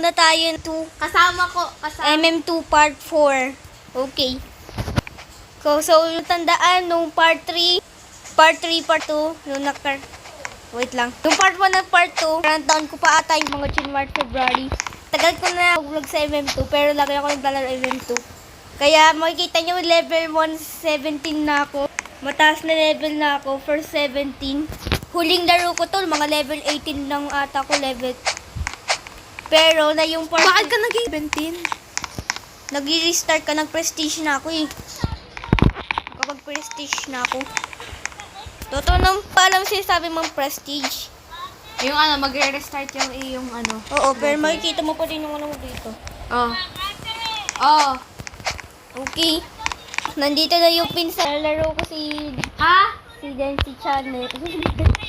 muna tayo Kasama. MM2 Part 4. Okay. So, yung tandaan, nung Part 3, Part 2, nung wait lang. Yung Part 1 at Part 2, parang taon ko pa ata yung mga January, February. Tagal ko na vlog sa MM2, pero lagi ako naglalaro MM2. Kaya makikita nyo, level 117 na ako. Mataas na level na ako, first 17. Huling laro ko to, mga level 18 lang ata ko level. Pero na yung part... Bakit ka naging 17? Nag-restart ka, nag-prestige na ako eh. Kapag prestige na ako. Totoo nang palang sinasabi mong prestige. Yung magre-restart yung ano. Oo, pero makikita mo pa rin yung ano mo dito. Oh. Oh. Okay. Nandito na yung pinsan. Laro ko si... Ha? Si Densi Channel.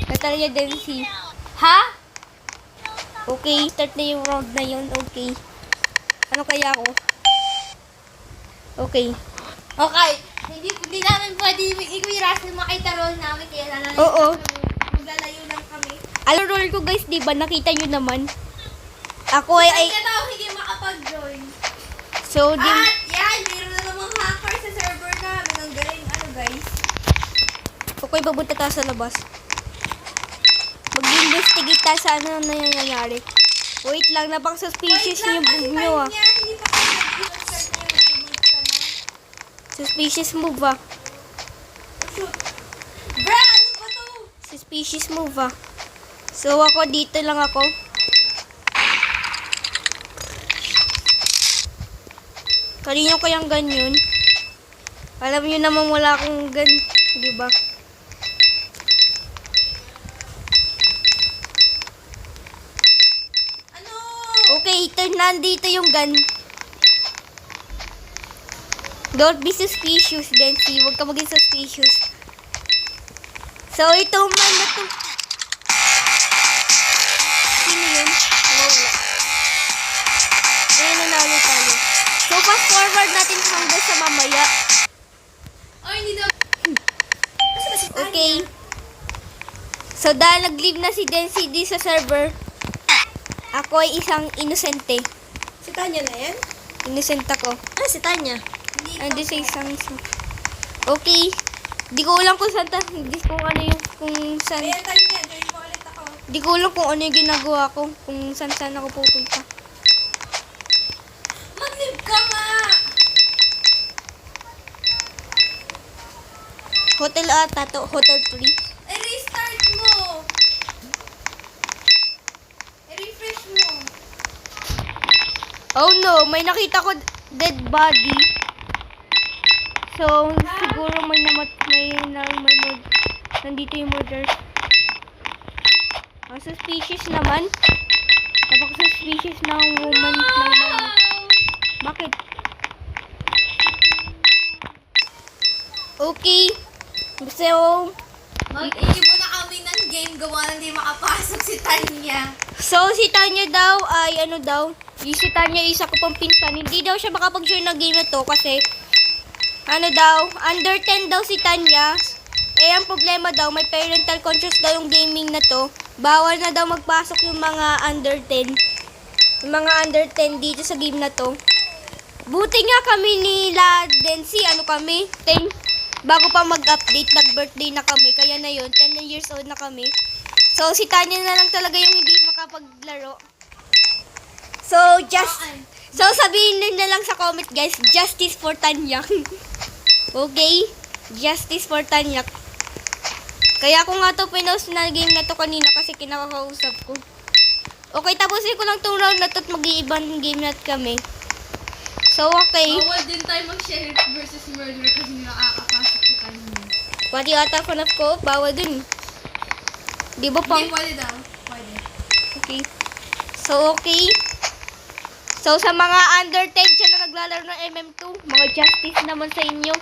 Natalia Densi. Ha? Okay, start na yung round na yun. Okay. Ano kaya ako? Okay. Okay. Hindi namin pwede i-rush makita roll namin kaya lalayo. Oo. Maglalayo lang kami. Alam roll ko guys, di ba? Nakita nyo naman. Ako ay... Kaya tao hindi makapag-join. So, di... At yan, mayroon na namang hacker sa server namin. Ang galing, guys. Okay, papunta tayo sa labas. Mag-investigate tayo sa ano na nangyayari. Wait lang, napaka-suspicious yung move nyo ah. Hindi pa kayo nag-start na yung Suspicious move ah. shoot. Bra, ano ba to? Suspicious move ah. So ako, dito lang ako. Kanino kayang ganyan? Alam nyo naman wala akong gan, di ba? Ano? Okay, nandito yung gun. Don't be suspicious, Densi. Huwag ka maging suspicious. So, ito man na to. Sino yun? Wala. Ayun, nanalo tayo. So, fast forward natin hanggang sa mamaya. Oh, hindi daw. Okay. So, dahil nag-leave na si Densi di sa server, ako ay isang inosente. Si Tanya na yan? Innocent ako. Ah, si Tanya. Andi sa isang... Okay. Di ko alam kung saan hindi ko ano yung kung saan... Ayan, Tanya. Join mo ulit ako. Di ko alam kung ano yung ginagawa ko. Kung saan ako pupunta. Mag-live ka nga! Hotel ata to. Hotel 3. I-restart mo! I-refresh mo! Oh no! May nakita ko dead body. So, siguro may mod. Nandito yung murders. Ang suspicious naman. Napaka-suspicious ng woman. Bakit? Okay. So, Mag-iibo na kami ng game gawa na hindi makapasok si Tanya. si Tanya daw ay ano daw, si Tanya isa ko pang pinsan. Hindi daw siya makapag-join ng game na to kasi ano daw, under 10 daw si Tanya. Eh, ang problema daw, may parental controls daw yung gaming na to. Bawal na daw magpasok yung mga under 10. Yung mga under 10 dito sa game na to. Buti nga kami nila Densi, ano kami, 10. Bago pa mag-update, nag-birthday na kami. Kaya na yun, 10 years old na kami. So, si Tanya na lang talaga yung hindi makapaglaro. So, sabihin nyo na lang sa comment, guys, justice for Tanya. Okay? Justice for Tanya. Kaya ako nga to pinost na game na to kanina kasi kinakausap ko. Okay, tapusin ko lang tong round na to at mag-iibang game na kami. So, okay. Bawal din tayo mag-sheriff versus murder kasi nakakapasok si Tanya. Pati ata fan of ko, bawal din. Di ba pang... Hindi, pwede daw. Pwede. Okay. So, okay. So, sa mga under 10 dyan na naglalaro ng MM2, mga justice naman sa inyo.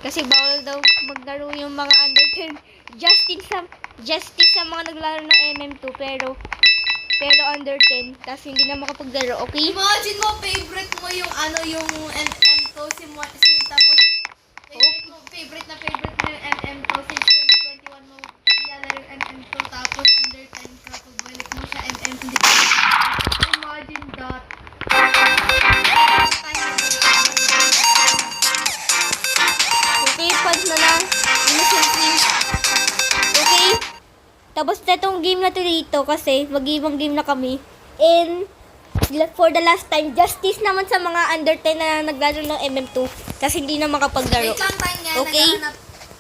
Kasi bawal daw maglaro yung mga under 10. Justice sa mga naglalaro ng MM2, pero under 10. Tapos hindi na makapaglaro, okay? Imagine mo, favorite mo yung yung MM2 tapos favorite mo yung MM2 since 2021 mo nilalaro yung MM2 tapos under 10 ka, pagbalik mo sa MM2. Imagine that. Tapos itong game na to dito kasi mag-ibang game na kami. And for the last time, justice naman sa mga under 10 na naglalaro ng MM2 kasi hindi na makapaglaro. Wait lang tayo nga, Okay.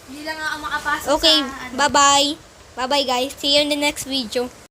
Hindi lang ako makapasok Okay, sa ano. bye-bye. Bye-bye guys. See you in the next video.